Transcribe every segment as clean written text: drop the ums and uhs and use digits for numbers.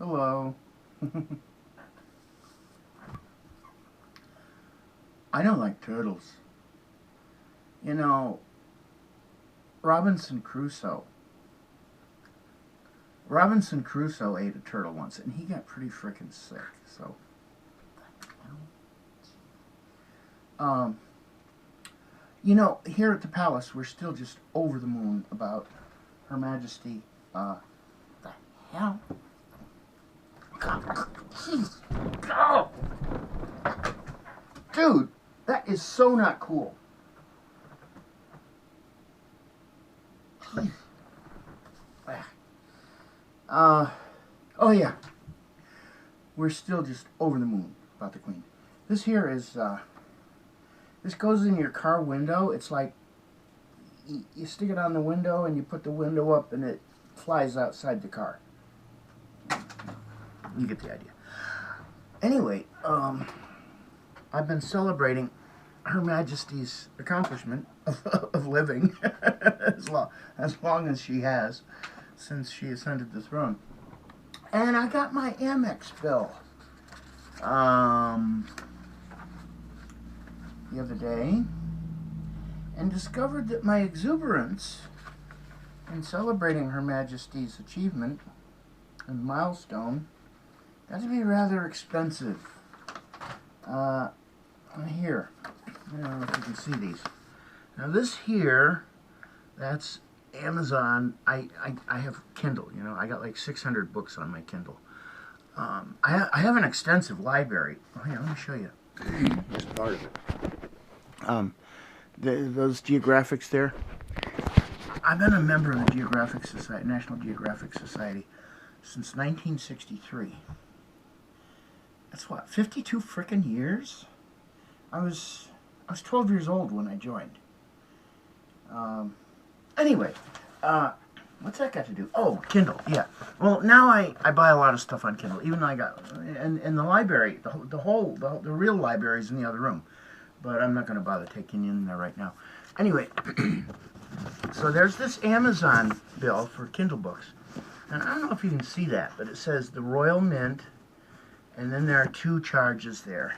Hello. I don't like turtles. You know, Robinson Crusoe. Robinson Crusoe ate a turtle once, and he got pretty frickin' sick. So, um, here at the palace, we're still just over the moon about Her Majesty. The hell? Jeez. Oh. Dude, that is so not cool. Jeez. Oh yeah. We're still just over the moon about the Queen. This here is, this goes in your car window. It's like, you stick it on the window and you put the window up and it flies outside the car. You get the idea. Anyway, I've been celebrating Her Majesty's accomplishment of living as long as she has since she ascended the throne. And I got my Amex bill the other day and discovered that my exuberance in celebrating Her Majesty's achievement and milestone got to be rather expensive. Here, I don't know if you can see these. Now this here, that's Amazon. I have Kindle. I got like 600 books on my Kindle. I have an extensive library. Oh, here, let me show you. Here's part of it. Those geographics there. I've been a member of the Geographic Society, National Geographic Society, since 1963. That's what, 52 frickin' years? I was 12 years old when I joined. Anyway, what's that got to do? Oh, Kindle, yeah. Well, now I buy a lot of stuff on Kindle, even though I got, and the library, the real library is in the other room. But I'm not going to bother taking you in there right now. Anyway, so there's this Amazon bill for Kindle books. And I don't know if you can see that, but it says the Royal Mint, and then there are 2 charges there.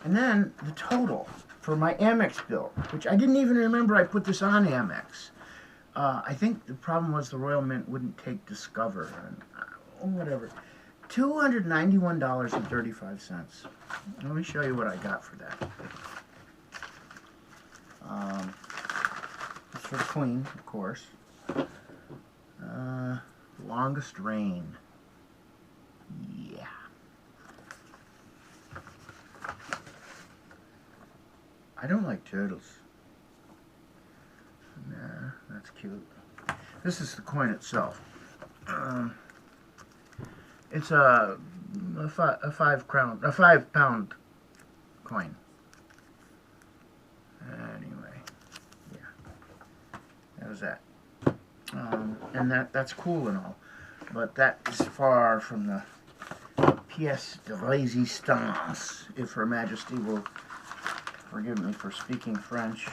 And then the total for my Amex bill, which I didn't even remember I put this on Amex. I think the problem was the Royal Mint wouldn't take Discover, and whatever. $291.35. Let me show you what I got for that. It's for the Queen, of course. Longest reign. Yeah. I don't like turtles. Nah, that's cute. This is the coin itself. It's a 5 pound coin. Anyway, yeah, that was that. And that's cool and all, but that is far from the pièce de résistance, if Her Majesty will forgive me for speaking French.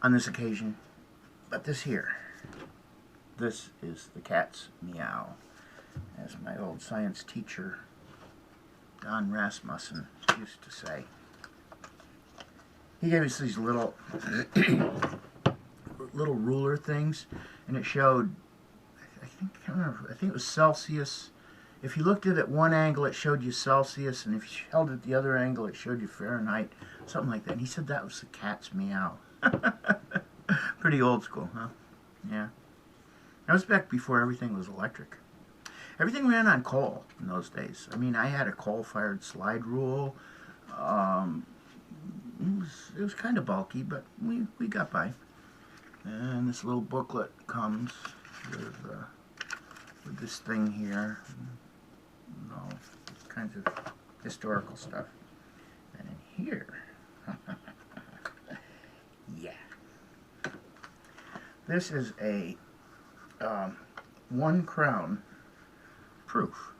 On this occasion, but this is the cat's meow, as my old science teacher, Don Rasmussen, used to say. He gave us these little ruler things, and it showed, I think it was Celsius. If you looked at it at one angle, it showed you Celsius, and if you held it at the other angle, it showed you Fahrenheit, something like that. And he said that was the cat's meow. Pretty old school, huh? Yeah. That was back before everything was electric. Everything ran on coal in those days. I mean, I had a coal-fired slide rule. It was kind of bulky, but we got by. And this little booklet comes with this thing here. All kinds of historical stuff. And in here, yeah. This is a 1 crown proof.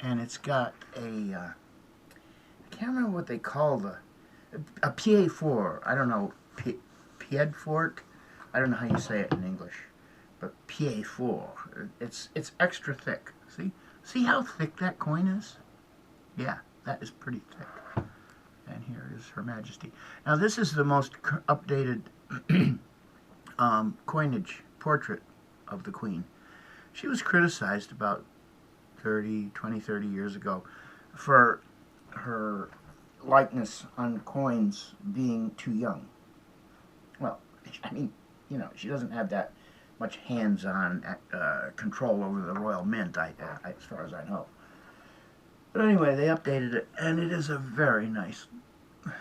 And it's got a, I can't remember what they call a PA4. I don't know, pied fort. I don't know how you say it in English, but pied fort. It's extra thick. See how thick that coin is? Yeah, that is pretty thick. And here is Her Majesty. Now this is the most updated coinage portrait of the Queen. She was criticized about 30 years ago for her likeness on coins being too young. Well, I mean, you know, she doesn't have that much hands-on control over the royal mint, as far as I know. But anyway, they updated it, and it is a very nice... I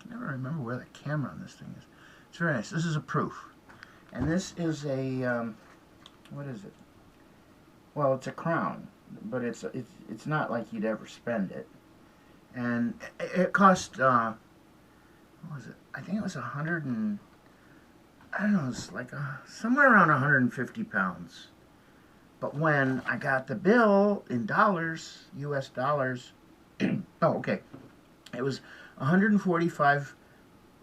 never remember where the camera on this thing is. It's very nice. This is a proof. And this is a... what is it? Well, it's a crown, but it's not like you'd ever spend it. And it cost, what was it? I think it was I don't know, it's like somewhere around 150 pounds. But when I got the bill in dollars, US dollars, oh, okay, it was 145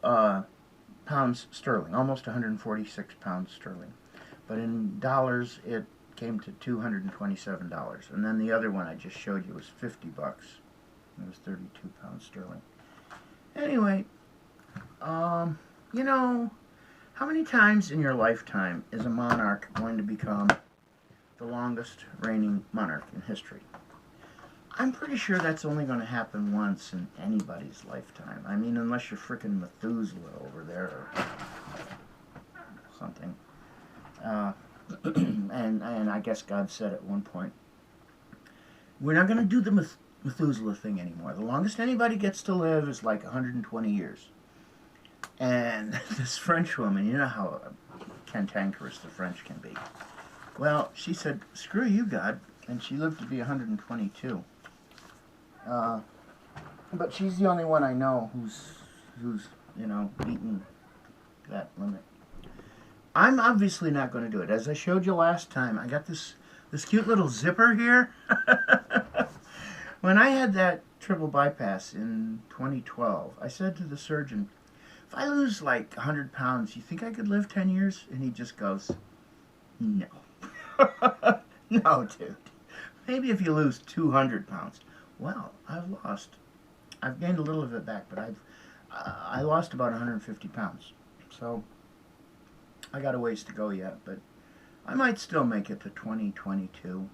pounds sterling, almost 146 pounds sterling. But in dollars, it came to $227. And then the other one I just showed you was 50 bucks. It was 32 pounds sterling. Anyway, you know, how many times in your lifetime is a monarch going to become the longest reigning monarch in history? I'm pretty sure that's only going to happen once in anybody's lifetime. I mean, unless you're frickin' Methusaleh over there or something. And I guess God said at one point, we're not going to do the Methusaleh thing anymore. The longest anybody gets to live is like 120 years. And this French woman, you know how cantankerous the French can be. Well, she said, screw you, God. And she lived to be 122. But she's the only one I know who's you know, beaten that limit. I'm obviously not going to do it. As I showed you last time, I got this cute little zipper here. When I had that triple bypass in 2012, I said to the surgeon, if I lose like 100 pounds, you think I could live 10 years? And he just goes, no. No, dude. Maybe if you lose 200 pounds. Well, I've gained a little of it back, but I lost about 150 pounds. So I got a ways to go yet, but I might still make it to 2022.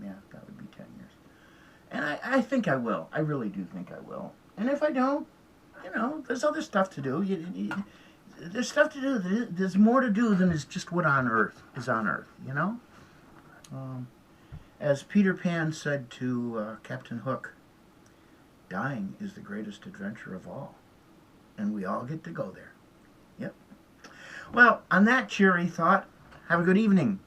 Yeah, that would be 10 years. And I think I will. I really do think I will. And if I don't, you know, there's other stuff to do. There's stuff to do. There's more to do than is just what is on Earth, you know? As Peter Pan said to Captain Hook, dying is the greatest adventure of all. And we all get to go there. Yep. Well, on that cheery thought, have a good evening.